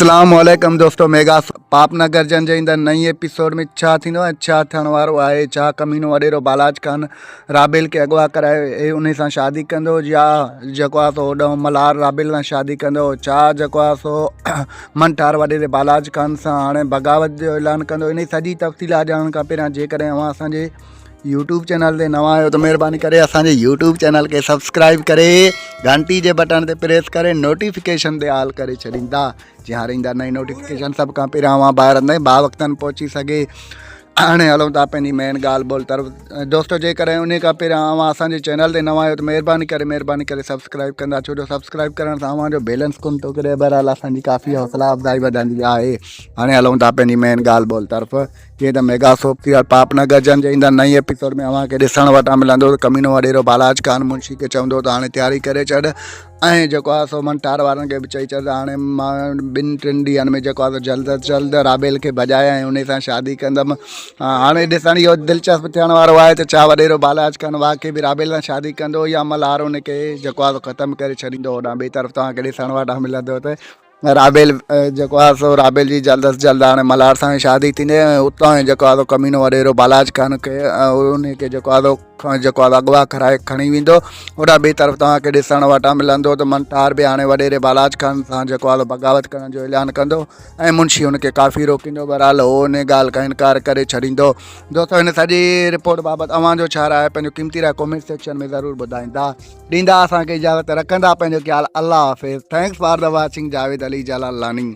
अस्सलामुअलैकुम दोस्तों, मेगा पापनगर जन जे ईंदड़ नई एपिसोड में छा थींदो आहे, छा थियण वारो आहे, छा कमीनो वॾेरो बालाज खान राबेल खे अगवा कराए उन सां शादी कंदो या जेको आहे सो होॾो मल्हार राबेल सां शादी कंदो, छा जेको आहे सो मनठार वॾेरे बालाज खान सां हाणे बग़ावत जो ऐलान कंदो। इन सॼी तफ़सीलात ॼाणण खां पहिरियां जेकॾहिं अव्हां असांजे यूट्यूब चैनल ते नवां आहियो तो महिरबानी करे असांजे यूट्यूब चैनल खे सब्सक्राइब करे घंटी जे बटन ते प्रेस करे नोटिफिकेशन ते ऑल करे छॾींदा, जीअं हाणे ईंदा नई नोटिफिकेशन सभु खां पहिरियां अव्हां ॿाहिरि अंदरि वक़्तनि पहुची सघे। हाणे हलूं था पंहिंजी मेन ॻाल्हि ॿोल तरफ़। दोस्तों जेकॾहिं उन खां पहिरियां अव्हां असांजे चैनल ते नवां आहियो त महिरबानी करे सब्सक्राइब कंदा, छो जो सब्सक्राइब करण सां अव्हांजो बैलेंस कोन थो किरे, बहरहाल असांजी काफ़ी हौसला अफ़ज़ाई वधंदी आहे। हाणे हलूं था पंहिंजी मेन ॻाल्हि ॿोल तरफ़। जीअं त मेगा सोप सीरियल पापनगर जन जे ईंदड़ नई एपिसोड में अव्हांखे ॾिसण वटां मिलंदो त कमीनो वॾेरो बालाज खान मुंशी खे चवंदो त हाणे तयारी करे छॾ, ऐं जेको आहे सो मनठार वारनि खे बि चई छॾ हाणे मां 2-3 ॾींहंनि में जेको आहे जल्द अज जल्द राबेल खे भॼाया ऐं उन सां शादी कंदमि। हाणे ॾिसण इहो दिलचस्प थियण वारो आहे त छा वॾेरो बालाज खान वाक़ई बि राबेल सां शादी कंदो या मल्हार उन खे जेको आहे ख़तमु करे छॾींदो। होॾां ॿिए तरफ़ तव्हांखे ॾिसण वटां मिलंदो त राबेल जेको आहे सो राबेल जी जल्द अज जल्द हाणे मल्हार सां शादी थींदे, ऐं उतां जेको आहे कमीनो वॾेरो बालाज खान खे उन खे जेको आहे अगवा कराए खणी वेंदो। होॾां ॿिए तरफ़ तव्हांखे ॾिसण वटां मिलंदो त मनठार बि हाणे वॾेरे बालाज खान सां जेको आहे बग़ावत करण जो ऐलान कंदो ऐं मुंशी हुनखे काफ़ी रोकींदो, बहरहाल उहो उन ॻाल्हि खां इनकार करे छॾींदो। दोस्तों हिन सॼी रिपोर्ट बाबति अव्हांजो छा राय आहे, पंहिंजो क़ीमती राय कॉमेंट सेक्शन में ज़रूरु ॿुधाईंदा। ॾींदा असांखे इजाज़त, रखंदा पंहिंजो ख़्यालु। अल्लाह हाफ़िज़। Thanks for the watching. Javed Ali जलालानी।